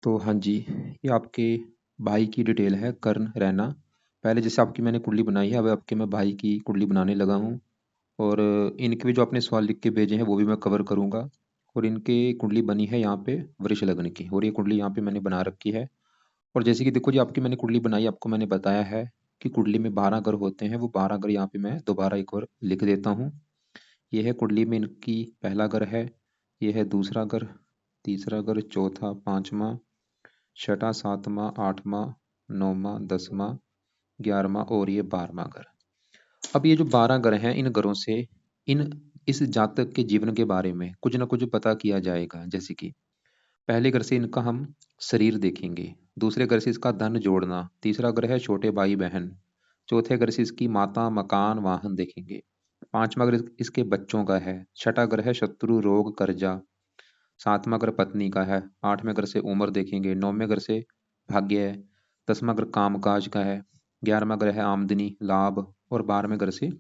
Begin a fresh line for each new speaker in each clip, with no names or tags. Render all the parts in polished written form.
तो हाँ जी, ये आपके भाई की डिटेल है कर्ण रैना। पहले जैसे आपकी मैंने कुंडली बनाई है, अब आपके मैं भाई की कुंडली बनाने लगा हूँ। और इनके भी जो आपने सवाल लिख के भेजे हैं वो भी मैं कवर करूँगा। और इनके कुंडली बनी है यहाँ पे वृष लग्न की, और ये कुंडली यहाँ पे मैंने बना रखी है। और जैसे कि देखो जी, आपकी मैंने कुंडली बनाई, आपको मैंने बताया है कि कुंडली में 12 ग्रह होते हैं। वो 12 ग्रह यहाँ पे मैं दोबारा एक बार लिख देता हूँ। ये है कुंडली में इनकी पहला ग्रह है, ये है दूसरा ग्रह, तीसरा ग्रह, चौथा, पांचवा, छठा, सातवां, आठवां, नौवां, दसवां, 11वां और ये 12वां ग्रह। अब ये जो 12 ग्रह हैं, इन ग्रहों से इन इस जातक के जीवन के बारे में कुछ ना कुछ पता किया जाएगा। जैसे कि पहले ग्रह से इनका हम शरीर देखेंगे, दूसरे ग्रह से इसका धन जोड़ना, तीसरा ग्रह है छोटे भाई बहन, चौथे ग्रह से इसकी माता, मकान, वाहन देखेंगे, पांचवा ग्रह इसके बच्चों का है, छठा ग्रह है शत्रु, रोग, कर्जा, सातवां ग्रह पत्नी का है, आठवें ग्रह से उम्र देखेंगे, नौवें ग्रह से भाग्य है, दसवां ग्रह कामकाज का है, 11वां ग्रह है आमदनी, लाभ, और 12वें ग्रह से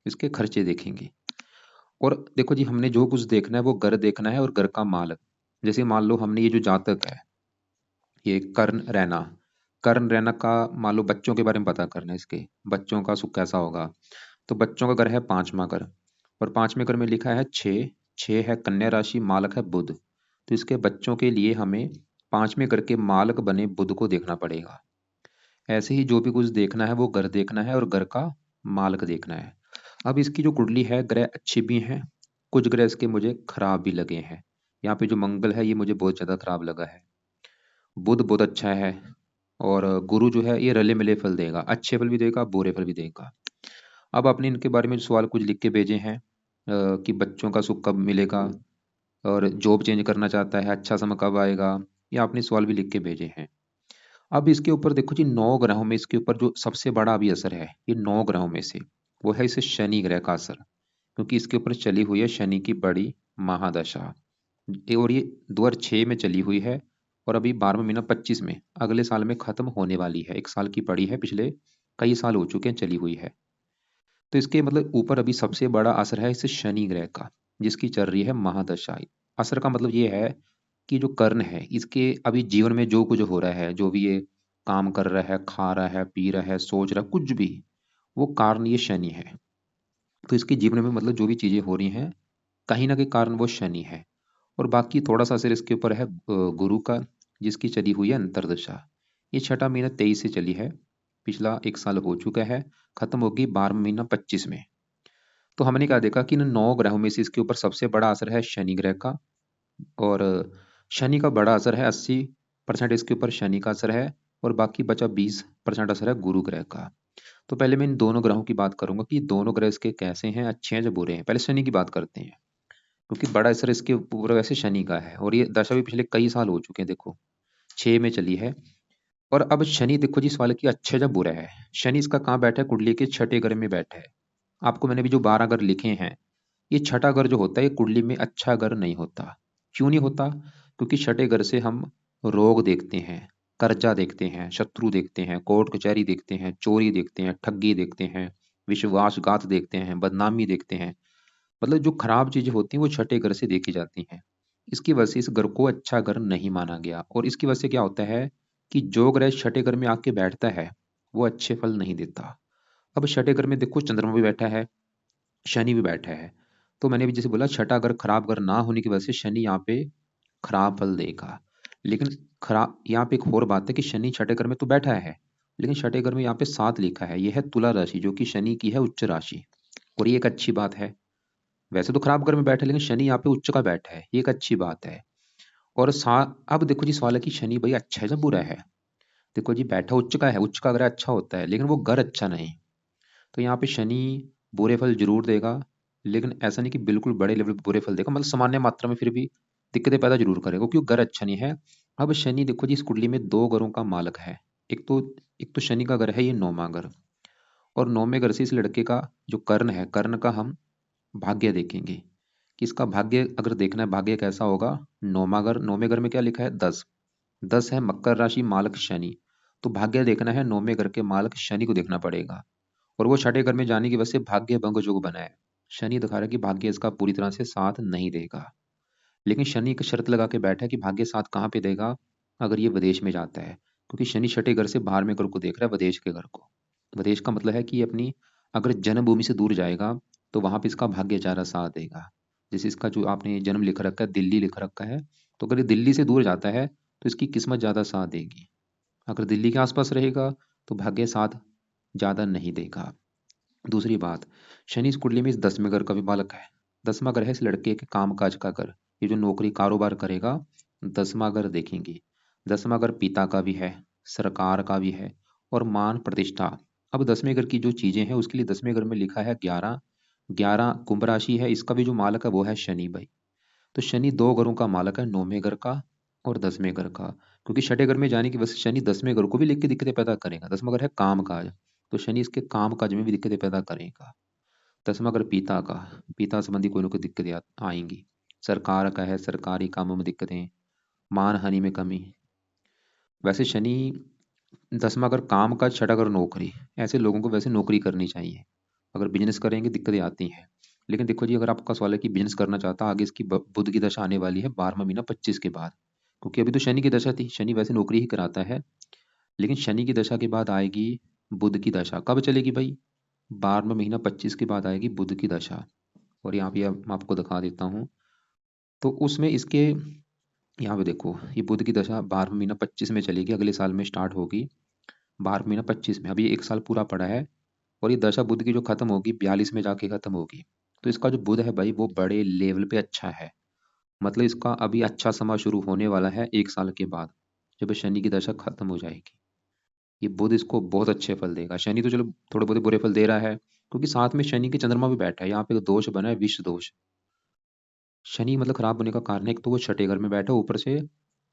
इसके खर्चे देखेंगे। और देखो जी, हमने जो कुछ देखना है वो घर देखना है और घर का मालक। जैसे मान लो हमने ये जो जातक है, ये कर्ण रैना का मान लो बच्चों के बारे में पता करना है, इसके बच्चों का सुख कैसा होगा। तो बच्चों का घर है पांचवा घर, और पांचवें घर में लिखा है छः, छः है कन्या राशि, मालक है बुध। तो इसके बच्चों के लिए हमें पांचवें घर के मालक बने बुध को देखना पड़ेगा। ऐसे ही जो भी कुछ देखना है वो घर देखना है और घर का मालक देखना है। अब इसकी जो कुंडली है, ग्रह अच्छे भी हैं, कुछ ग्रह इसके मुझे खराब भी लगे हैं। यहाँ पे जो मंगल है ये मुझे बहुत ज्यादा खराब लगा है। बुध बहुत अच्छा है, और गुरु जो है ये रले मिले फल देगा, अच्छे फल भी देगा, बुरे फल भी देगा। अब आपने इनके बारे में जो सवाल कुछ लिख के भेजे हैं, कि बच्चों का सुख कब मिलेगा, और जॉब चेंज करना चाहता है, अच्छा समय कब आएगा, ये आपने सवाल भी लिख के भेजे हैं। अब इसके ऊपर देखो जी, 9 ग्रहों में इसके ऊपर जो सबसे बड़ा अभी असर है, ये 9 ग्रहों में से वो है इस शनि ग्रह का असर। क्योंकि इसके ऊपर चली हुई है शनि की बड़ी महादशा, और ये 2006 में चली हुई है, और अभी 12वां महीना 25 में अगले साल में खत्म होने वाली है। 1 साल की पड़ी है, पिछले कई साल हो चुके हैं चली हुई है। तो इसके मतलब ऊपर अभी सबसे बड़ा असर है इस शनि ग्रह का, जिसकी चल रही है महादशा। असर का मतलब ये है कि जो कर्ण है इसके अभी जीवन में जो कुछ हो रहा है, जो भी ये काम कर रहा है, खा रहा है, पी रहा है, सोच रहा है, कुछ भी, वो कारण ये शनि है। तो इसके जीवन में मतलब जो भी चीजें हो रही हैं, कहीं ना कहीं कारण वो शनि है। और बाकी थोड़ा सा असर इसके ऊपर है गुरु का, जिसकी चली हुई है अंतरदशा। ये छठा महीना 23 से चली है, पिछला 1 साल हो चुका है, खत्म होगी 12वां महीना 25 में। तो हमने क्या देखा कि इन 9 ग्रहों में से इसके ऊपर सबसे बड़ा असर है शनि ग्रह का। और शनि का बड़ा असर है, 80% इसके ऊपर शनि का असर है, और बाकी बचा 20% असर है गुरु ग्रह का। तो पहले मैं इन दोनों ग्रहों की बात करूंगा कि दोनों ग्रह इसके कैसे हैं, अच्छे हैं या बुरे हैं। पहले शनि की बात करते हैं, क्योंकि बड़ा असर इसके ऊपर वैसे शनि का है, और ये दशा भी पिछले कई साल हो चुके हैं, देखो 6 में चली है। और अब शनि देखो जी, सवाल की अच्छा या बुरा है। शनि इसका कहाँ बैठा है, कुंडली के छठे घर में बैठा है। आपको मैंने भी जो 12 घर लिखे हैं, ये छठा घर जो होता है ये कुंडली में अच्छा घर नहीं होता। क्यों नहीं होता? क्योंकि छठे घर से हम रोग देखते हैं, कर्जा देखते हैं, शत्रु देखते हैं, कोर्ट कचहरी देखते हैं, चोरी देखते हैं, ठगी देखते हैं, विश्वासघात देखते हैं, बदनामी देखते हैं। मतलब जो खराब चीजें होती हैं वो छठे घर से देखी जाती हैं। इसकी वजह से इस घर को अच्छा घर नहीं माना गया, और इसकी वजह से क्या होता है कि जो ग्रह छठे घर में आके बैठता है वो अच्छे फल नहीं देता। अब छठे घर में देखो चंद्रमा भी बैठा है, शनि भी बैठा है। तो मैंने भी जैसे बोला, छठा घर खराब घर ना होने की वजह से शनि यहाँ पे खराब फल देगा। लेकिन खराब यहाँ पे एक और बात है कि शनि छठे घर में तो बैठा है, लेकिन छठे घर में यहाँ पे 7 लिखा है, यह है तुला राशि, जो कि शनि की है उच्च राशि। और ये एक अच्छी बात है। वैसे तो खराब घर में बैठा है, लेकिन शनि यहाँ पे उच्च का बैठा है, ये एक अच्छी बात है। और अब देखो जी, सवाल है कि शनि भाई अच्छा है या बुरा है। देखो जी, बैठा उच्च का है, उच्च का ग्रह अच्छा होता है, लेकिन वो घर अच्छा नहीं। तो यहाँ पे शनि बुरे फल जरूर देगा, लेकिन ऐसा नहीं कि बिल्कुल बड़े लेवल पे बुरे फल देगा, मतलब सामान्य मात्रा में फिर भी दिक्कतें पैदा जरूर करेगा, क्योंकि घर अच्छा नहीं है। अब शनि देखो जी, इस कुंडली में 2 घरों का मालक है। एक तो एक तो शनि का घर है ये 9वां घर, और 9वें घर से इस लड़के का जो कर्ण है, कर्ण का हम भाग्य देखेंगे कि इसका भाग्य अगर देखना है भाग्य कैसा होगा। 9वें घर में क्या लिखा है, 10, 10 है मकर राशि, मालक शनि। तो भाग्य देखना है 9वें घर के मालक शनि को देखना पड़ेगा। और वो छठे घर में जाने की वजह से भाग्य भंग योग बना है। शनि दिखा रहा है कि भाग्य इसका पूरी तरह से साथ नहीं देगा। लेकिन शनि एक शर्त लगा के बैठा है कि भाग्य साथ कहाँ पे देगा, अगर ये विदेश में जाता है, क्योंकि शनि छठे घर से बाहर में घर को देख रहा है, विदेश के घर को। विदेश का मतलब है कि ये अपनी अगर जन्मभूमि से दूर जाएगा तो वहां पे इसका भाग्य ज़्यादा साथ देगा। जैसे इसका जो आपने जन्म लिख रखा है, दिल्ली लिख रखा है, तो अगर ये दिल्ली से दूर जाता है तो इसकी किस्मत ज़्यादा साथ देगी। अगर दिल्ली के आसपास रहेगा तो भाग्य साथ ज़्यादा नहीं देगा। दूसरी बात, शनि इस कुंडली में इस 10वें घर का भी बालक है। 10वां घर है इस लड़के के काम काज का घर। ये जो नौकरी कारोबार करेगा, 10वां घर देखेंगे। 10वां घर पिता का भी है, सरकार का भी है, और मान प्रतिष्ठा। अब 10वें घर की जो चीजें हैं उसके लिए 10वें घर में लिखा है 11। 11 कुंभ राशि है, इसका भी जो मालक है वो है शनि भाई। तो शनि दो घरों का मालक है, 9वें घर का और 10वें घर का। क्योंकि छठे घर में जाने की वजह से शनि 10वें घर को भी लिख के दिक्कतें पैदा करेगा। 10वां घर है काम काज, तो शनि इसके काम काज में भी दिक्कतें पैदा करेगा। 10वां घर पिता का, पिता संबंधी कोई ना कोई दिक्कतें आएंगी। सरकार का है, सरकारी कामों में दिक्कतें, मान हानि में कमी। वैसे शनि 10वां घर काम काज, छठा घर नौकरी, ऐसे लोगों को वैसे नौकरी करनी चाहिए। अगर बिजनेस करेंगे दिक्कतें आती हैं। लेकिन देखो जी, अगर आपका सवाल है कि बिजनेस करना चाहता, आगे इसकी बुध की दशा आने वाली है 12वां महीना 25 के बाद। क्योंकि अभी तो शनि की दशा थी, शनि वैसे नौकरी ही कराता है, लेकिन शनि की दशा के बाद आएगी बुध की दशा। कब चलेगी भाई? 12वां महीना 25 के बाद आएगी बुध की दशा। और यहाँ पे मैं आपको दिखा देता हूँ। तो उसमें इसके यहाँ पे देखो, ये बुध की दशा 12वां महीना 25 में चलेगी, अगले साल में स्टार्ट होगी। 12वां महीना 25 में, अभी एक साल पूरा पड़ा है। और ये दशा बुध की जो खत्म होगी 42 में जाके खत्म होगी। तो इसका जो बुध है भाई वो बड़े लेवल पे अच्छा है। मतलब इसका अभी अच्छा समय शुरू होने वाला है एक साल के बाद, जब शनि की दशा खत्म हो जाएगी। ये बुध इसको बहुत अच्छे फल देगा। शनि तो चलो थोड़े बहुत बुरे फल दे रहा है, क्योंकि साथ में शनि के चंद्रमा भी बैठा है। यहाँ पे एक दोष बना है, विष दोष। शनि मतलब खराब होने का कारण है, एक तो वो छठे घर में बैठा है, ऊपर से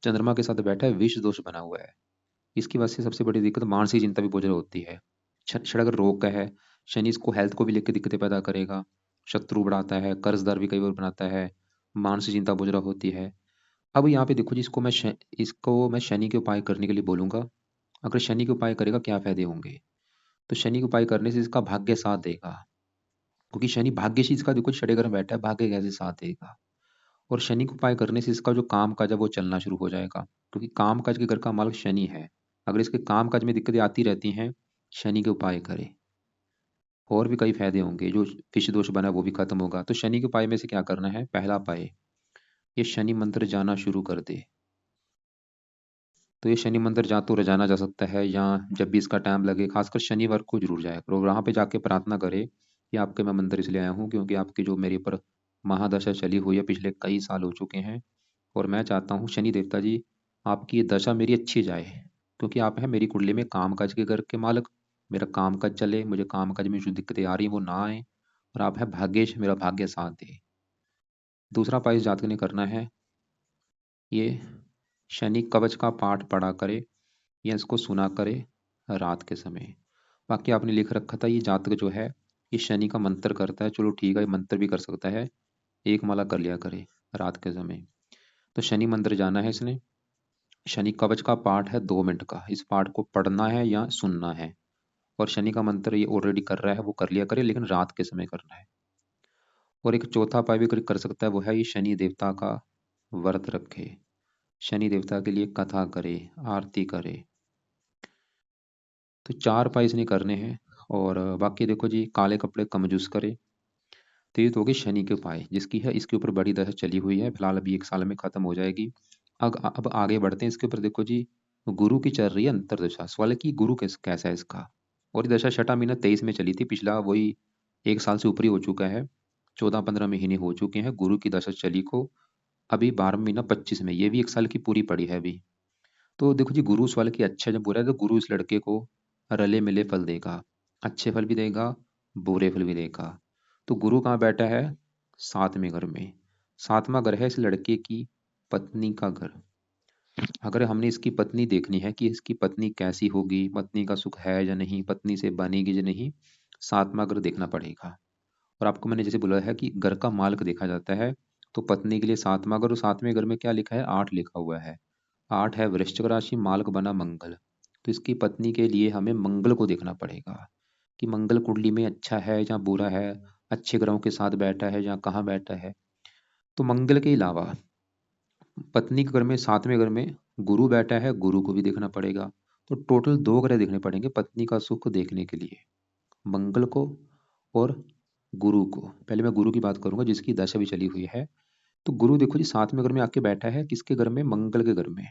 चंद्रमा के साथ बैठा है, विष दोष बना हुआ है। इसकी वजह से सबसे बड़ी दिक्कत मानसिक चिंता भी बहुत ज़्यादा होती है। छठ अगर रोग का है, शनि इसको हेल्थ को भी लेकर दिक्कतें पैदा करेगा। शत्रु बढ़ाता है, कर्जदार भी कई बार बनाता है, मानसिक चिंता बहुत ज़्यादा होती है। अब यहाँ पे देखो जी, इसको मैं शनि के उपाय करने के लिए बोलूंगा। अगर शनि के उपाय करेगा क्या फायदे होंगे? तो शनि के उपाय करने से इसका भाग्य साथ देगा। क्योंकि शनि भाग्यशी इसका देखो छठे घर में बैठा है, भाग्य कैसे साथ देगा। और शनि को उपाय करने से इसका जो काम काज है वो चलना शुरू हो जाएगा, क्योंकि काम काज के घर का मालिक शनि है। अगर इसके काम काज में दिक्कतें आती रहती हैं, शनि के उपाय करे। और भी कई फायदे होंगे, जो फिश दोष बना है वो भी खत्म होगा। तो शनि के उपाय में से क्या करना है? पहला उपाय, ये शनि मंत्र जाना शुरू कर दे। तो ये शनि मंदिर जा तो रोजाना जा सकता है, या जब भी इसका टाइम लगे, खासकर शनिवार को जरूर जाया करो। वहाँ पे जाके प्रार्थना करे कि आपके मैं मंदिर इसलिए आया हूँ क्योंकि आपकी जो मेरे पर महादशा चली हुई है पिछले कई साल हो चुके हैं, और मैं चाहता हूँ शनि देवता जी आपकी ये दशा मेरी अच्छी जाए, क्योंकि आप हैं मेरी कुंडली में काम काज के घर के मालक। मेरा काम काज चले, मुझे काम काज में जो दिक्कतें आ रही हैं वो ना आए, और आप है भाग्येश, मेरा भाग्य साथ दे। दूसरा उपाय इस जातक ने करना है, ये शनि कवच का पाठ पढ़ा करे या इसको सुना करे रात के समय। बाकी आपने लिख रखा था ये जातक जो है ये शनि का मंत्र करता है, चलो ठीक है, ये मंत्र भी कर सकता है, एक माला कर लिया करे रात के समय। तो शनि मंदिर जाना है इसने। शनि कवच का पाठ है 2 मिनट का, इस पाठ को पढ़ना है या सुनना है। और शनि का मंत्र ये ऑलरेडी कर रहा है, वो कर लिया करे, लेकिन रात के समय करना है। और एक चौथा उपाय भी कर सकता है, वो है ये शनि देवता का व्रत रखे, शनि देवता के लिए कथा करे, आरती करे। तो 4 उपाय इसने करने हैं। और बाकी देखो जी, काले कपड़े कम यूज़ करे। तो ये तो हो गए शनि के उपाय, जिसकी है इसके ऊपर बड़ी दशा चली हुई है, फिलहाल अभी एक साल में खत्म हो जाएगी। अब आगे बढ़ते हैं इसके ऊपर। देखो जी, गुरु की चल रही है अंतरदशा। सवाल है कि गुरु कैसा है इसका। और ये दशा छठा महीना 23 में चली थी, पिछला वही एक साल से ऊपर ही हो चुका है, 14-15 महीने हो चुके हैं गुरु की दशा चली को। अभी 12वां महीना 25 में, ये भी एक साल की पूरी पड़ी है अभी। तो देखो जी, गुरु सवाल की अच्छा जब बुरा है, तो गुरु इस लड़के को रले मिले फल देगा, अच्छे फल भी देगा, बुरे फल भी देगा। तो गुरु कहाँ बैठा है? 7वें घर में। 7वां घर है इस लड़के की पत्नी का घर। अगर हमने इसकी पत्नी देखनी है कि इसकी पत्नी कैसी होगी, पत्नी का सुख है या नहीं, पत्नी से बनेगी या नहीं, 7वां घर देखना पड़ेगा। और आपको मैंने जैसे बोला है कि घर का मालिक देखा जाता है, तो पत्नी के लिए 7वां घर, और 7वें घर में क्या लिखा है? 8 लिखा हुआ है। 8 है वृश्चिक राशि, मालक बना मंगल। तो इसकी पत्नी के लिए हमें मंगल को देखना पड़ेगा कि मंगल कुंडली में अच्छा है या बुरा है, अच्छे ग्रहों के साथ बैठा है या कहाँ बैठा है। तो मंगल के अलावा पत्नी के घर में 7वें घर में गुरु बैठा है, गुरु को भी देखना पड़ेगा। तो टोटल 2 ग्रह देखने पड़ेंगे पत्नी का सुख देखने के लिए, मंगल को और गुरु को। पहले मैं गुरु की बात करूँगा जिसकी दशा भी चली हुई है। तो गुरु देखो जी 7वें घर में आके बैठा है, किसके घर में? मंगल के घर में।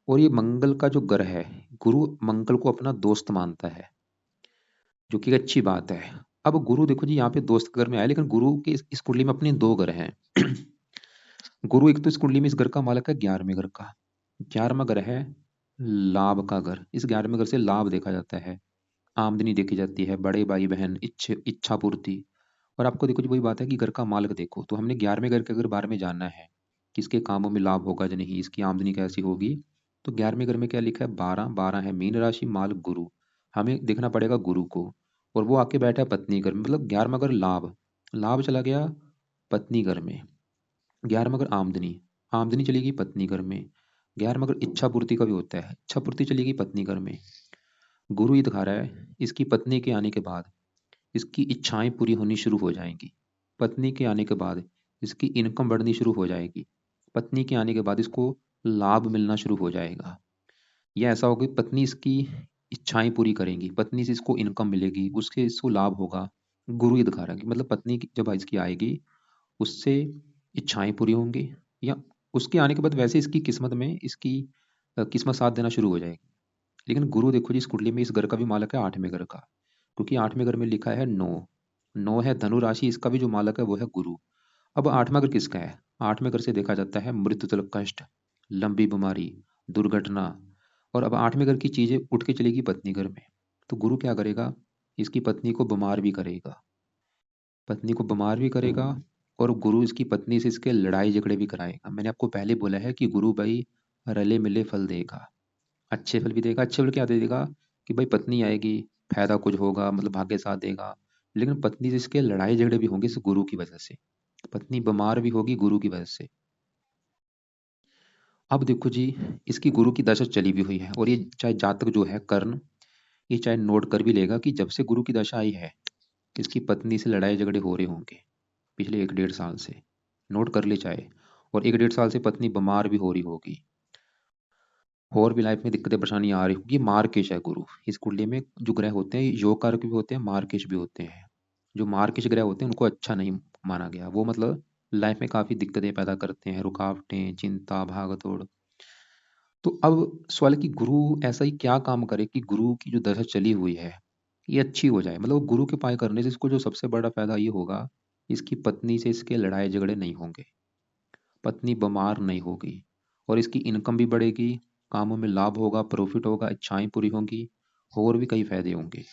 और ये मंगल का जो ग्रह है, गुरु मंगल को अपना दोस्त मानता है, जो कि एक अच्छी बात है। अब गुरु देखो जी यहाँ पे दोस्त के घर में आया, लेकिन गुरु के इस कुंडली में अपने 2 ग्रह हैं। गुरु एक तो इस कुंडली में इस घर का मालक है 11वें घर का। 11वां घर है लाभ का घर। इस 11वें घर से लाभ देखा जाता है, आमदनी देखी जाती है, बड़े भाई बहन, इच्छा पूर्ति। और आपको देखो जी वही बात है कि घर का मालिक देखो, तो हमने 11वें घर के अगर बारे में जानना है, किसके कामों में लाभ होगा या नहीं, इसकी आमदनी कैसी होगी, तो 11वें घर में क्या लिखा है? 12, 12 है मीन राशि, मालिक गुरु। हमें देखना पड़ेगा गुरु को। और वो आके बैठा है पत्नी घर में, मतलब 11वां घर लाभ, लाभ चला गया पत्नी घर में। 11वां घर आमदनी, आमदनी चलेगी पत्नी घर में। 11वां घर इच्छा पूर्ति का भी होता है, इच्छा पूर्ति चलेगी पत्नी घर में। गुरु ये दिखा रहा है इसकी पत्नी के आने के बाद इसकी इच्छाएं पूरी होनी शुरू हो जाएंगी। पत्नी के आने के बाद इसकी इनकम बढ़नी शुरू हो जाएगी। पत्नी के आने के बाद इसको लाभ मिलना शुरू हो जाएगा। या ऐसा होगा कि पत्नी इसकी इच्छाएं पूरी करेंगी, पत्नी से इसको इनकम मिलेगी, उसके इसको लाभ होगा। गुरु ये दिखा रहा है कि मतलब पत्नी जब इसकी आएगी उससे इच्छाएं पूरी होंगी, या उसके आने के बाद वैसे इसकी किस्मत में इसकी किस्मत साथ देना शुरू हो जाएगी। लेकिन गुरु देखो जी इस कुंडली में इस घर का भी मालक है 8वें घर का, क्योंकि 8वें घर में लिखा है 9, 9 है धनु राशि, इसका भी जो मालक है वो है गुरु। अब 8वां घर किसका है? 8वें घर से देखा जाता है मृत्यु तलक कष्ट, लंबी बीमारी, दुर्घटना। और अब 8वें घर की चीजें उठ के चलेगी पत्नी घर में। तो गुरु क्या करेगा? इसकी पत्नी को बीमार भी करेगा, पत्नी को बीमार भी करेगा। और गुरु इसकी पत्नी से इसके लड़ाई झगड़े भी कराएगा। मैंने आपको पहले बोला है कि गुरु भाई रले मिले फल देगा, अच्छे फल भी देगा। अच्छे फल क्या दे देगा? कि भाई पत्नी आएगी, फायदा कुछ होगा, मतलब भाग्य साथ देगा। लेकिन पत्नी से इसके लड़ाई झगड़े भी होंगे इस गुरु की वजह से, पत्नी बीमार भी होगी गुरु की वजह से। अब देखो जी इसकी गुरु की दशा चली भी हुई है, और ये चाहे जातक जो है कर्ण, ये चाहे नोट कर भी लेगा कि जब से गुरु की दशा आई है इसकी पत्नी से लड़ाई झगड़े हो रहे होंगे पिछले 1 डेढ़ साल से, नोट कर ले चाहे। और 1 डेढ़ साल से पत्नी बीमार भी हो रही होगी, और भी लाइफ में दिक्कतें परेशानी आ रही होगी। ये मार्केश है गुरु। इस कुंडली में जो ग्रह होते हैं योग कारक भी होते हैं, मार्केश भी होते हैं। जो मार्केश ग्रह होते हैं उनको अच्छा नहीं माना गया, वो मतलब लाइफ में काफी दिक्कतें पैदा करते हैं, रुकावटें, चिंता, भागदौड़। तो अब सवाल है कि गुरु ऐसा ही क्या काम करे कि गुरु की जो दशा चली हुई है ये अच्छी हो जाए। मतलब गुरु के पाए करने से इसको जो सबसे बड़ा फायदा ये होगा, इसकी पत्नी से इसके लड़ाई झगड़े नहीं होंगे, पत्नी बीमार नहीं होगी, और इसकी इनकम भी बढ़ेगी, कामों में लाभ होगा, प्रॉफिट होगा, इच्छाएं पूरी होंगी, और भी कई फायदे होंगे।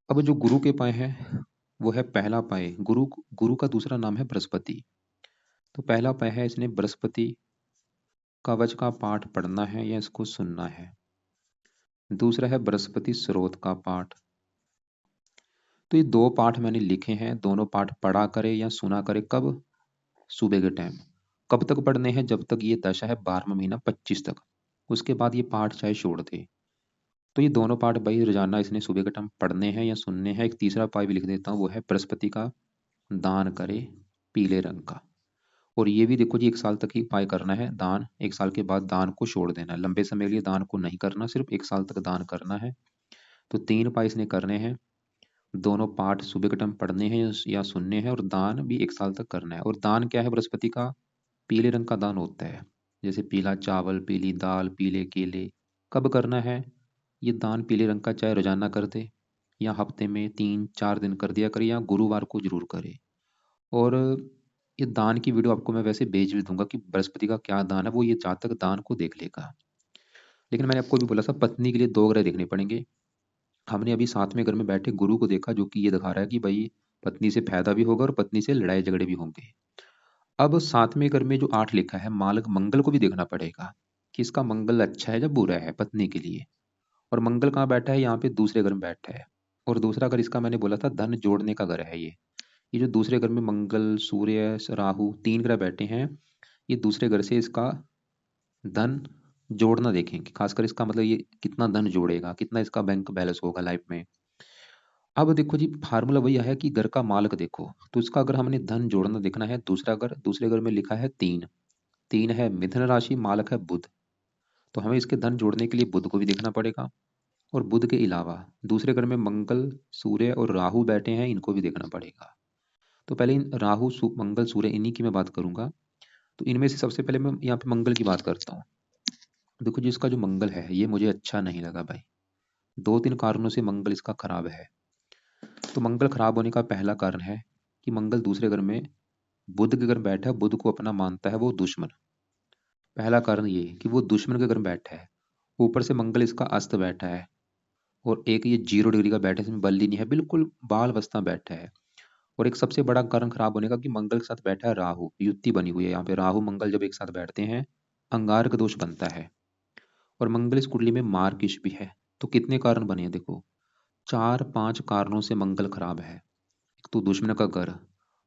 अब जो गुरु के पाए हैं वो है पहला पाए गुरु। गुरु का दूसरा नाम है बृहस्पति। तो पहला पाए है इसने बृहस्पति कवच का पाठ पढ़ना है या इसको सुनना है। दूसरा है बृहस्पति स्रोत का पाठ। तो ये 2 पाठ मैंने लिखे हैं, दोनों पाठ पढ़ा करे या सुना करे। कब? सुबह के टाइम। कब तक पढ़ने हैं? जब तक ये दशा है 12वां महीना 25 तक, उसके बाद ये पाठ चाहे छोड़ दे। तो ये दोनों पाठ भाई रोजाना इसने सुबह के टाइम पढ़ने हैं या सुनने हैं। एक तीसरा पाठ भी लिख देता हूँ, वो है बृहस्पति का दान करे पीले रंग का। और ये भी देखो जी 1 साल तक ही उपाय करना है दान, 1 साल के बाद दान को छोड़ देना है। लंबे समय के लिए दान को नहीं करना, सिर्फ 1 साल तक दान करना है। तो 3 उपाय इसने करने हैं, दोनों पाठ सुबह के टाइम पढ़ने हैं या सुनने हैं, और दान भी 1 साल तक करना है। और दान क्या है बृहस्पति का? पीले रंग का दान होता है, जैसे पीला चावल, पीली दाल, पीले केले। कब करना है ये दान पीले रंग का? चाहे रोजाना कर दे, या हफ्ते में 3-4 दिन कर दिया करे, या गुरुवार को जरूर करे। और ये दान की वीडियो आपको मैं वैसे भेज भी दूंगा कि बृहस्पति का क्या दान है, वो ये जातक दान को देख लेगा। लेकिन मैंने आपको भी बोला था पत्नी के लिए 2 ग्रह देखने पड़ेंगे। हमने अभी 7वें घर में बैठे गुरु को देखा, जो कि ये दिखा रहा है कि भाई पत्नी से फायदा भी होगा और पत्नी से लड़ाई झगड़े भी होंगे। अब 7वें घर में जो 8 लिखा है मालक मंगल को भी देखना पड़ेगा कि इसका मंगल अच्छा है या बुरा है पत्नी के लिए। और मंगल कहाँ बैठा है? यहाँ पे दूसरे घर में बैठा है। और दूसरा घर इसका मैंने बोला था धन जोड़ने का घर है ये जो दूसरे घर में मंगल, सूर्य, राहु 3 ग्रह बैठे हैं, ये दूसरे घर से इसका धन जोड़ना देखेंगे। खासकर इसका मतलब ये कितना धन जोड़ेगा, कितना इसका बैंक बैलेंस होगा लाइफ में। अब देखो जी फार्मूला वही है कि घर का मालक देखो, तो इसका अगर हमने धन जोड़ना देखना है, दूसरा घर, दूसरे घर में लिखा है 3, 3 है मिथुन राशि, मालक है बुध। तो हमें इसके धन जोड़ने के लिए बुध को भी देखना पड़ेगा, और बुध के अलावा दूसरे घर में मंगल, सूर्य और राहु बैठे हैं, इनको भी देखना पड़ेगा। तो पहले इन राहु, मंगल, सूर्य, इन्हीं की मैं बात करूंगा। तो इनमें से सबसे पहले मैं यहाँ पे मंगल की बात करता हूँ। देखो जी, इसका जो मंगल है ये मुझे अच्छा नहीं लगा भाई। 2-3 कारणों से मंगल इसका खराब है। तो मंगल खराब होने का पहला कारण है कि मंगल दूसरे घर में बुध के घर में बैठा है, बुध को अपना मानता है वो दुश्मन। पहला कारण ये कि वो दुश्मन के घर में बैठा है। ऊपर से मंगल इसका अस्त बैठा है, और एक ये 0 डिग्री का बैठा है, इसमें बल ही नहीं है, बिल्कुल बाल अवस्था में बैठा है। और एक सबसे बड़ा कारण खराब होने का कि मंगल के साथ बैठा है राहु, युति बनी हुई है यहाँ पे। राहु मंगल जब एक साथ बैठते हैं, अंगारक दोष बनता है। और मंगल इस कुंडली में मार्गशीर्ष भी है। तो कितने कारण बने हैं देखो, 4-5 कारणों से मंगल खराब है। एक तो दुश्मन का घर,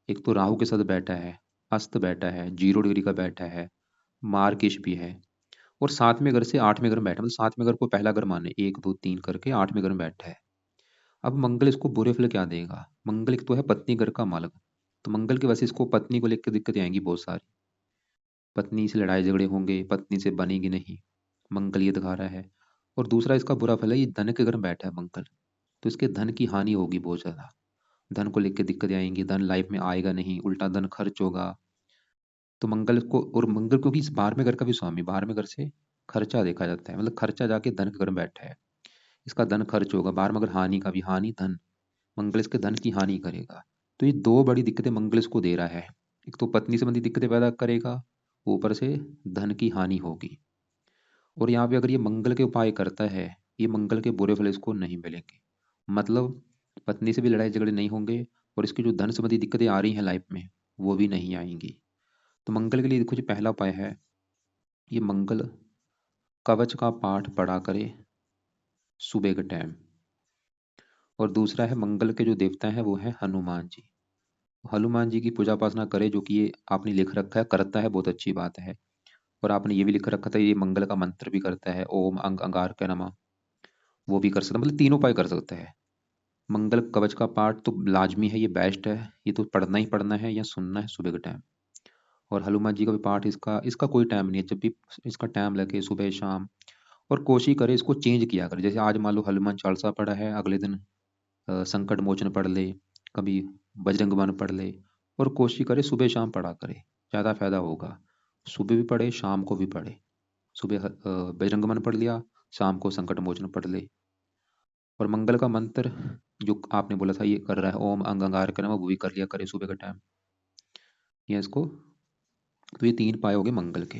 एक तो राहु के साथ बैठा है, अस्त बैठा है, 0 डिग्री का बैठा है, मार्गशीर्ष भी है, और 7वें घर से 8वें घर में बैठा है। मतलब 7वें घर को पहला घर माने, 1 2 3 करके 8वें घर में बैठा है। अब मंगल इसको बुरे फल क्या देगा? मंगल एक तो है पत्नी घर का मालक, तो मंगल की वजह से इसको पत्नी को लेकर दिक्कतें आएंगी बहुत सारी। पत्नी से लड़ाई झगड़े होंगे, पत्नी से बनेगी नहीं, मंगल ये दिखा रहा है। और दूसरा इसका बुरा फल है, ये धन के घर में बैठा है मंगल, तो इसके धन की हानि होगी बहुत ज्यादा। धन को लेकर दिक्कतें आएंगी, धन लाइफ में आएगा नहीं, उल्टा धन खर्च होगा। तो मंगल को, और मंगल क्योंकि इस 12वें घर का भी स्वामी, 12वें घर से खर्चा देखा जाता है, मतलब खर्चा जाके धन के घर में बैठा है, इसका धन खर्च होगा। 12वां घर हानि का भी, हानि धन, मंगल इसके धन की हानि करेगा। तो ये दो बड़ी दिक्कतें मंगल इसको दे रहा है। एक तो पत्नी संबंधी दिक्कतें पैदा करेगा, ऊपर से धन की हानि होगी। और यहाँ पे अगर ये मंगल के उपाय करता है, ये मंगल के बुरे फल इसको नहीं मिलेंगे। मतलब पत्नी से भी लड़ाई झगड़े नहीं होंगे, और इसकी जो धन संबंधी दिक्कतें आ रही हैं लाइफ में, वो भी नहीं आएंगी। तो मंगल के लिए देखो जी, पहला उपाय है ये मंगल कवच का पाठ पढ़ा करे सुबह के टाइम। और दूसरा है, मंगल के जो देवता हैं वो है हनुमान जी। हनुमान जी की पूजा उपासना करे, जो कि ये आपने लिख रखा है, करता है, बहुत अच्छी बात है। और आपने ये भी लिख रखा था, ये मंगल का मंत्र भी करता है, ओम अंगार के नमः, वो भी कर सकता है, मतलब तीनों उपाय कर सकता है। मंगल कवच का पाठ तो लाजमी है, ये बेस्ट है, ये तो पढ़ना ही पढ़ना है या सुनना है सुबह के टाइम। और हनुमान जी का भी पाठ, इसका इसका कोई टाइम नहीं है, जब भी इसका टाइम लगे, सुबह शाम। और कोशिश करे इसको चेंज किया करे, जैसे आज मान लो हनुमान चालीसा पढ़ा है, अगले दिन संकट मोचन पढ़ ले, कभी बजरंग बाण पढ़ ले। और कोशिश करे सुबह शाम पढ़ा करे, ज़्यादा फायदा होगा। सुबह भी पढ़े, शाम को भी पढ़े। सुबह बजरंग बाण पढ़ लिया, शाम को संकट मोचन पढ़ ले। और मंगल का मंत्र जो आपने बोला था ये कर रहा है, ओम अंगार के नमः, वो भी कर लिया करे सुबह के टाइम, या इसको। तो ये 3 पाए हो गए मंगल के।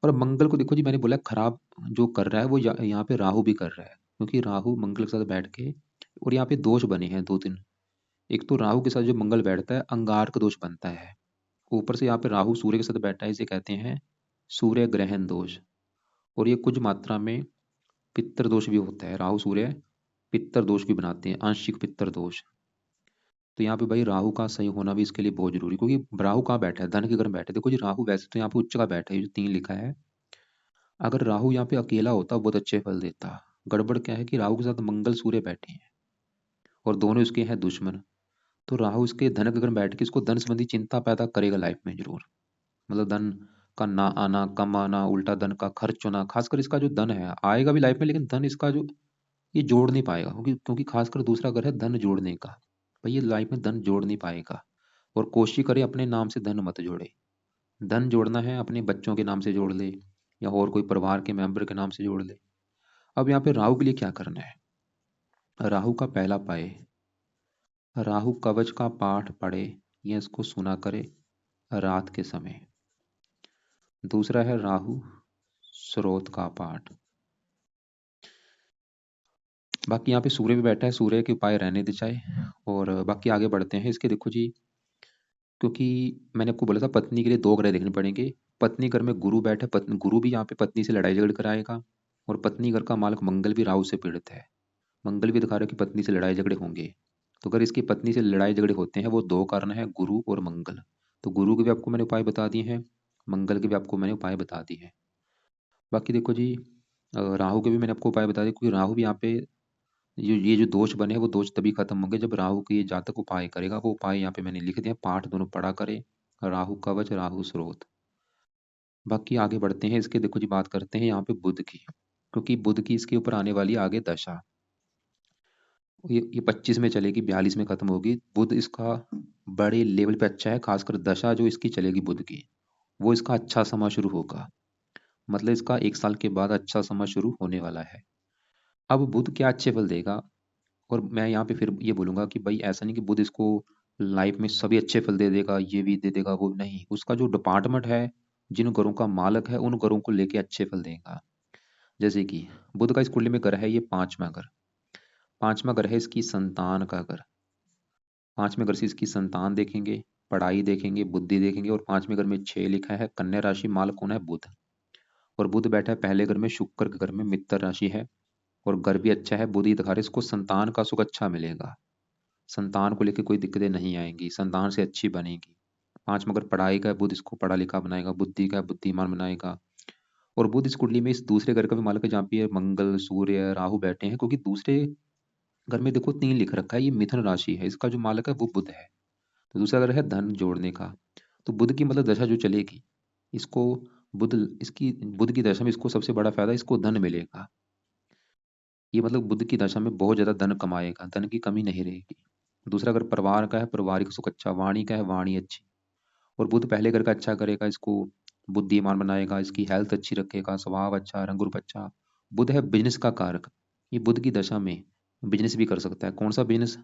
और अब मंगल को देखो जी, मैंने बोला खराब जो कर रहा है वो यहाँ पे राहु भी कर रहा है, क्योंकि राहु मंगल के साथ बैठ के, और यहाँ पे दोष बने हैं 2-3। एक तो राहु के साथ जो मंगल बैठता है, अंगारक दोष बनता है। ऊपर से यहाँ पे राहु सूर्य के साथ बैठा है, इसे कहते हैं सूर्य ग्रहण दोष। और ये कुछ मात्रा में पित्तर दोष भी होता है, राहु सूर्य पित्तर दोष भी बनाते हैं, आंशिक पित्तर दोष। तो यहाँ पे भाई राहु का सही होना भी इसके लिए बहुत जरूरी, क्योंकि राहु कहाँ बैठा है? धन के घर में बैठा है। देखो जी, राहु वैसे तो यहाँ पे उच्च का बैठा है, ये जो 3 लिखा है। अगर राहु यहाँ पे अकेला होता बहुत अच्छे फल देता। गड़बड़ क्या है कि राहु के साथ मंगल सूर्य बैठे हैं, और दोनों इसके हैं दुश्मन। तो राहु इसके धन के घर में बैठ के इसको धन संबंधी चिंता पैदा करेगा लाइफ में जरूर। मतलब धन का ना आना, कम आना, उल्टा धन का खर्च होना। खासकर इसका जो धन है आएगा भी लाइफ में, लेकिन धन इसका जो, ये जोड़ नहीं पाएगा, क्योंकि खासकर दूसरा घर है धन जोड़ने का। भाई ये लाइफ में धन जोड़ नहीं पाएगा। और कोशिश करे अपने नाम से धन मत जोड़े। धन जोड़ना है अपने बच्चों के नाम से जोड़ ले, या और कोई परिवार के मेंबर के नाम से जोड़ ले। अब यहाँ पे राहु के लिए क्या करना है? राहु का पहला पाए, राहु कवच का पाठ पढ़े या इसको सुना करे रात के समय। दूसरा है राहु स्रोत का पाठ। बाकी यहाँ पे सूर्य भी बैठा है, सूर्य के उपाय रहने दे चाहे। और बाकी आगे बढ़ते हैं इसके। देखो जी, क्योंकि मैंने आपको बोला था पत्नी के लिए 2 ग्रह देखने पड़ेंगे। पत्नी घर में गुरु बैठा है, पत्नी गुरु भी यहाँ पे पत्नी से लड़ाई झगड़ कराएगा। और पत्नी घर का मालक मंगल भी राहु से पीड़ित है। मंगल भी दिखा रहा है कि पत्नी से लड़ाई झगड़े होंगे। तो अगर इसकी पत्नी से लड़ाई झगड़े होते हैं, वो 2 कारण है, गुरु और मंगल। तो गुरु के भी आपको मैंने उपाय बता दिए हैं, मंगल के भी आपको मैंने उपाय बता दिए हैं। बाकी देखो जी, राहु के भी मैंने आपको उपाय बता दिए, क्योंकि राहु भी यहाँ पे, ये जो दोष बने हैं वो दोष तभी खत्म होंगे जब राहु के ये जातक उपाय करेगा। वो उपाय यहाँ पे मैंने लिख दिया, पाठ दोनों पढ़ा करे, राहु कवच, राहु स्रोत। बाकी आगे बढ़ते हैं, इसके देखो जी बात करते हैं यहाँ पे बुध की, क्योंकि बुध की इसके ऊपर आने वाली आगे दशा, ये 25 में चलेगी, 42 में खत्म होगी। बुध इसका बड़े लेवल पे अच्छा है, खासकर दशा जो इसकी चलेगी बुध की, वो इसका अच्छा समय शुरू होगा। मतलब इसका 1 साल के बाद अच्छा समय शुरू होने वाला है। अब बुध क्या अच्छे फल देगा, और मैं यहाँ पे फिर ये बोलूंगा कि भाई ऐसा नहीं कि बुध इसको लाइफ में सभी अच्छे फल दे देगा, ये भी दे देगा, वो नहीं, उसका जो डिपार्टमेंट है, जिन घरों का मालक है, उन घरों को लेके अच्छे फल देगा। जैसे कि बुध का इस कुंडली में घर है ये पांचवा घर, पांचवा घर है इसकी संतान का घर। पांचवें घर से इसकी संतान देखेंगे, पढ़ाई देखेंगे, बुद्धि देखेंगे, और पांचवें घर में 6 लिखा है, कन्या राशि, मालक कौन है, बुध। और बुध बैठा है पहले घर में, शुक्र के घर में, मित्र राशि है, और घर भी अच्छा है, बुध ही दिखा रहे, इसको संतान का सुख अच्छा मिलेगा, संतान को लेकर कोई दिक्कतें नहीं आएंगी, संतान से अच्छी बनेगी। पांच मगर पढ़ाई का है, बुध इसको पढ़ा लिखा बनाएगा, बुद्धि का है, बुद्धिमान बनाएगा। और बुध इस कुंडली में इस दूसरे घर का भी मालिक है, जहाँ पे मंगल, सूर्य, राहु बैठे हैं, क्योंकि दूसरे घर में देखो 3 लिख रखा है, ये मिथुन राशि है, इसका जो मालिक है वो बुध है। तो दूसरा घर है धन जोड़ने का। तो बुध की मतलब दशा जो चलेगी, इसको बुध, इसकी बुध की दशा में इसको सबसे बड़ा फायदा, इसको धन मिलेगा। ये मतलब बुध की दशा में बहुत ज्यादा धन कमाएगा, धन की कमी नहीं रहेगी। दूसरा घर परिवार का है, पारिवारिक सुख अच्छा, वाणी का है, वाणी अच्छी। और बुध पहले घर का अच्छा करेगा, इसको बुद्धिमान बनाएगा, इसकी हेल्थ अच्छी रखेगा, स्वभाव अच्छा, रंग रूप अच्छा। बुध है बिजनेस का कारक, ये बुध की दशा में बिजनेस भी कर सकता है। कौन सा बिजनेस,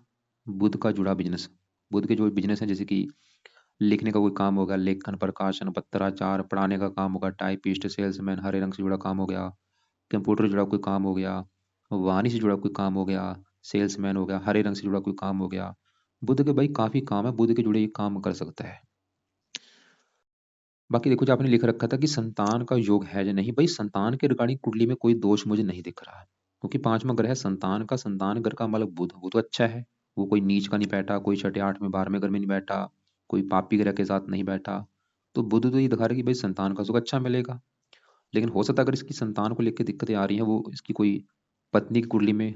बुध का जुड़ा बिजनेस। बुध के जो बिजनेस है, जैसे कि लिखने का कोई काम होगा, लेखन, प्रकाशन, पत्राचार, पढ़ाने का काम होगा, टाइपिस्ट, सेल्समैन, हरे रंग से जुड़ा काम हो गया, कंप्यूटर से जुड़ा कोई काम हो गया, वाणी से जुड़ा कोई काम हो गया, सेल्समैन हो गया, हरे रंग से जुड़ा कोई काम हो गया। बुध के भाई काफी काम है, बुध के जुड़े ये काम कर सकता है। बाकी देखो जो आपने लिख रखा था कि संतान का योग है या नहीं, भाई संतान के रिगार्डिंग कुंडली में कोई दोष मुझे नहीं दिख रहा, क्योंकि पांचवा ग्रह है संतान का, संतान घर का मतलब बुध, वो तो अच्छा है, वो कोई नीच का नहीं बैठा, कोई छठे आठवें 12वें घर में नहीं बैठा, कोई पापी ग्रह के साथ नहीं बैठा। तो बुध तो ये दिखा रहा है कि भाई संतान का सुख अच्छा मिलेगा। लेकिन हो सकता है अगर इसकी संतान को लेकर दिक्कतें आ रही हैं, वो इसकी कोई पत्नी की कुंडली में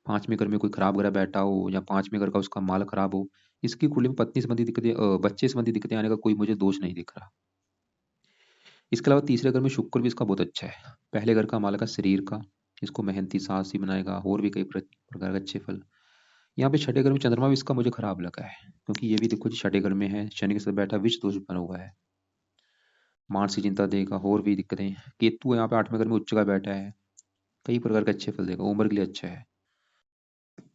5वें घर में कोई खराब ग्रह बैठा हो, या 5वें घर का उसका माल खराब हो, इसकी कुंडली में पत्नी संबंधी दिक्कतें, बच्चे संबंधी दिक्कतें आने का कोई मुझे दोष नहीं दिख रहा। इसके अलावा तीसरे घर में शुक्र भी इसका बहुत अच्छा है, पहले घर का मालक है शरीर का, इसको मेहनती साहसी बनाएगा, और भी कई प्रकार के अच्छे फल। यहाँ पे छठे घर में चंद्रमा भी इसका मुझे खराब लगा है, क्योंकि ये भी देखो जी छठे घर में है, शनि के साथ बैठा, विष दोष बना हुआ है, मानसिक चिंता देगा, और भी दिक्कतें। केतु यहाँ पे 8वें घर में उच्च का बैठा है, कई प्रकार के अच्छे फल देगा, उम्र के लिए अच्छा है।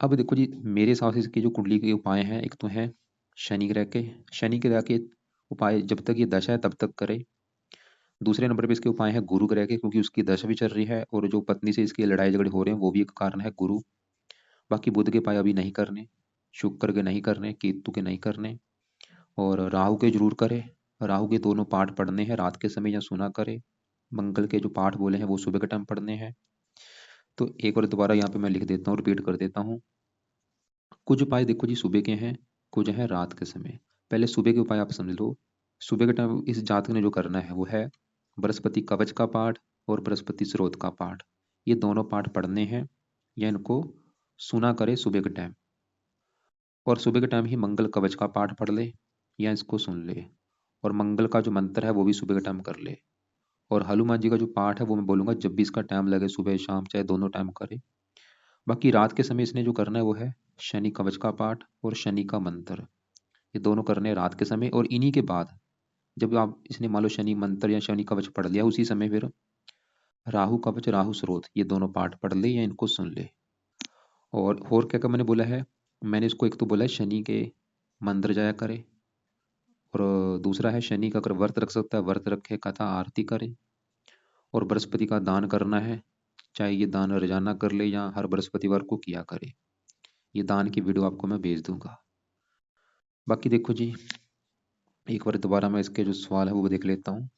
अब देखो जी मेरे हिसाब से इसकी जो कुंडली के उपाय हैं, एक तो है शनि ग्रह के, शनि ग्रह के उपाय जब तक ये दशा है तब तक करे। दूसरे नंबर पे इसके उपाय हैं गुरु ग्रह के, क्योंकि उसकी दशा भी चल रही है, और जो पत्नी से इसकी लड़ाई झगड़े हो रहे हैं वो भी एक कारण है, गुरु। बाकी बुध के उपाय अभी नहीं करने, शुक्र के नहीं करने, केतु के नहीं करने, और राहु के जरूर करे। राहु के दोनों पाठ पढ़ने हैं रात के समय, या सुना करे। मंगल के जो पाठ बोले हैं वो सुबह के टाइम पढ़ने हैं। तो एक बार दोबारा यहाँ पे मैं लिख देता हूँ, रिपीट कर देता हूँ। कुछ उपाय देखो जी सुबह के हैं, कुछ है रात के समय। पहले सुबह के उपाय आप समझ लो। सुबह के टाइम इस जातक ने जो करना है वो है बृहस्पति कवच का पाठ और बृहस्पति स्रोत का पाठ, ये दोनों पाठ पढ़ने हैं, या इनको सुना करे सुबह के टाइम। और सुबह के टाइम ही मंगल कवच का पाठ पढ़ ले, या इसको सुन ले। और मंगल का जो मंत्र है वो भी सुबह के टाइम कर ले। और हनुमान जी का जो पाठ है वो मैं बोलूंगा जब भी इसका टाइम लगे, सुबह शाम चाहे दोनों टाइम करे। बाकी रात के समय इसने जो करना है वो है शनि कवच का पाठ और शनि का मंत्र, ये दोनों करने हैं रात के समय। और इन्हीं के बाद जब आप इसने मान लो शनि मंत्र या शनि कवच पढ़ लिया, उसी समय फिर राहु कवच, राहु स्रोत, ये दोनों पाठ पढ़ ले या इनको सुन ले। और क्या क्या मैंने बोला है, मैंने इसको एक तो बोला है शनि के मंदिर जाया करे, और दूसरा है शनि का अगर व्रत रख सकता है व्रत रखे, कथा आरती करे, और बृहस्पति का दान करना है, चाहे ये दान रोजाना कर ले या हर बृहस्पतिवार को किया करे। ये दान की वीडियो आपको मैं भेज दूंगा। बाकी देखो जी एक बार दोबारा मैं इसके जो सवाल है वो देख लेता हूँ।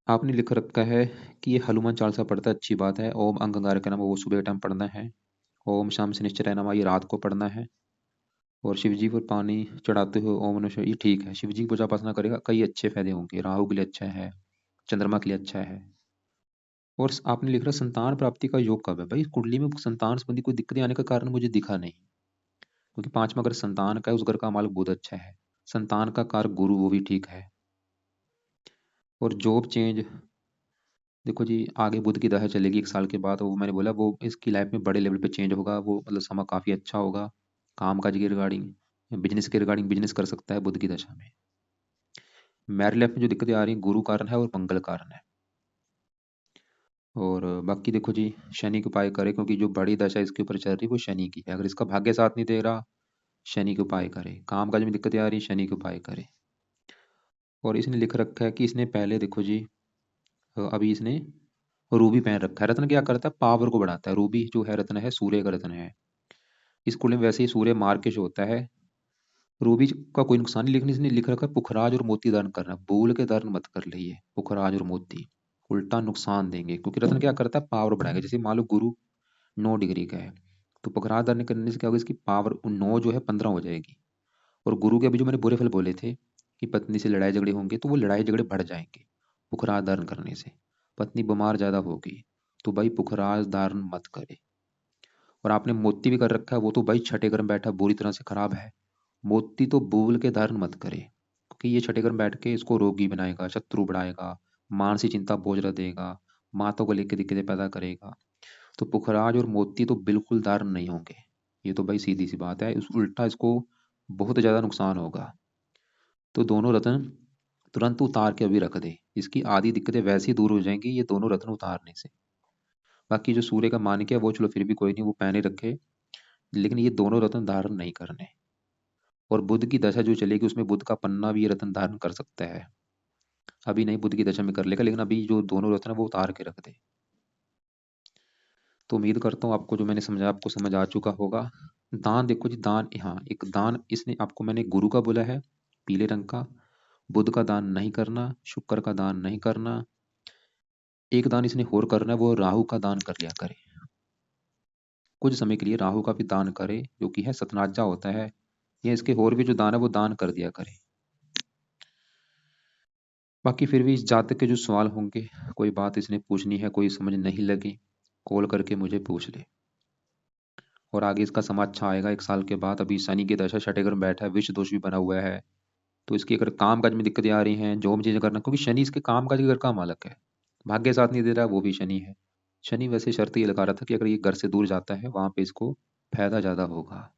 आपने लिख रखा है कि ये हनुमान चालीसा पढ़ता है, अच्छी बात है। ओम अंगंगारक नाम वो सुबह टाइम पढ़ना है। ओम शाम से निश्चय नाम ये रात को पढ़ना है। और शिव जी पर पानी चढ़ाते हुए ओम नमः शिवाय, ये ठीक है, शिव जी की पूजा उपासना करेगा, कई अच्छे फायदे होंगे, राहु के लिए अच्छा है, चंद्रमा के लिए अच्छा है। और आपने लिख रहा संतान प्राप्ति का योग कब है, भाई कुंडली में संतान संबंधी कोई दिक्कतें आने का कारण मुझे दिखा नहीं, क्योंकि पांचवा अगर संतान का है उस घर का मालिक बहुत अच्छा है, संतान का कारक गुरु वो भी ठीक है। और जॉब चेंज, देखो जी आगे बुध की दशा चलेगी 1 साल के बाद, वो मैंने बोला वो इसकी लाइफ में बड़े लेवल पे चेंज होगा, वो मतलब समय काफ़ी अच्छा होगा, काम काज के रिगार्डिंग, बिजनेस के रिगार्डिंग बिजनेस कर सकता है बुध की दशा में। मैरिज लाइफ में जो दिक्कतें आ रही हैं गुरु कारण है और मंगल कारण है। और बाकी देखो जी शनि के उपाय करे, क्योंकि जो बड़ी दशा इसके ऊपर चल रही है वो शनि की है, अगर इसका भाग्य साथ नहीं दे रहा शनि के उपाय करे, काम काज में दिक्कतें आ रही शनि के उपाय करे। और इसने लिख रखा है कि इसने पहले देखो जी अभी इसने रूबी पहन रखा है। रत्न क्या करता है, पावर को बढ़ाता है। रूबी जो है रत्न है सूर्य का रत्न है, इस कुल में वैसे ही सूर्य मार्केश होता है। रूबी का कोई नुकसान नहीं, लेकिन इसने लिख रखा है पुखराज और मोती धारण करना, भूल के धारण मत कर लिए पुखराज और मोती, उल्टा नुकसान देंगे, क्योंकि रत्न क्या करता है पावर बढ़ाएगा। जैसे मान लो गुरु 9 डिग्री का है, तो पुखराज धारण करने से क्या होगा, इसकी पावर 9 जो है 15 हो जाएगी। और गुरु के अभी जो मैंने बुरे फल बोले थे कि पत्नी से लड़ाई झगड़े होंगे, तो वो लड़ाई झगड़े बढ़ जाएंगे पुखराज धारण करने से। पत्नी बीमार ज्यादा होगी, तो भाई पुखराज धारण मत करे। और आपने मोती भी कर रखा है, वो तो भाई छठे घर में बैठा बुरी तरह से खराब है। मोती तो भूल के धारण मत करे, क्योंकि ये छठे घर में बैठ के इसको रोगी बनाएगा, शत्रु बढ़ाएगा, मानसिक चिंता बोझ रह देगा, मातों को लेकर दिक्कतें पैदा करेगा। तो पुखराज और मोती तो बिल्कुल धारण नहीं होंगे, ये तो भाई सीधी सी बात है, इस उल्टा इसको बहुत ज्यादा नुकसान होगा। तो दोनों रत्न तुरंत उतार के अभी रख दे, इसकी आधी दिक्कतें वैसे ही दूर हो जाएंगी ये दोनों रत्न उतारने से। बाकी जो सूर्य का मानिक है वो चलो फिर भी कोई नहीं, वो पहने रखे, लेकिन ये दोनों रत्न धारण नहीं करने। और बुध की दशा जो चलेगी उसमें बुध का पन्ना भी ये रत्न धारण कर सकता है, अभी नहीं बुध की दशा में कर लेगा, लेकिन अभी जो दोनों रत्न है वो उतार के रख दे। तो उम्मीद करता हूँ आपको जो मैंने समझा आपको समझ आ चुका होगा। दान देखो जी, दान यहाँ एक दान इसने आपको मैंने गुरु का बोला है पीले रंग का, बुध का दान नहीं करना, शुक्र का दान नहीं करना, एक दान इसने और करना है वो राहु का दान कर लिया करे। कुछ समय के लिए राहु का भी दान करे, जो कि है सतनाजा होता है, या इसके और भी जो दान है वो दान कर दिया करे। बाकी फिर भी इस जातक के जो सवाल होंगे, कोई बात इसने पूछनी है, कोई समझ नहीं लगी, कॉल करके मुझे पूछ ले। और आगे इसका समय अच्छा आएगा 1 साल के बाद। अभी शनि की दशा छठे घर में बैठा है, विष दोष भी बना हुआ है, तो इसकी अगर काम काज में दिक्कतें आ रही हैं, जॉब चेंज करना, क्योंकि शनि इसके काम काज के घर का मालक है, भाग्य साथ नहीं दे रहा वो भी शनि है। शनि वैसे शर्त ये लगा रहा था कि अगर ये घर से दूर जाता है वहां पे इसको फायदा ज्यादा होगा।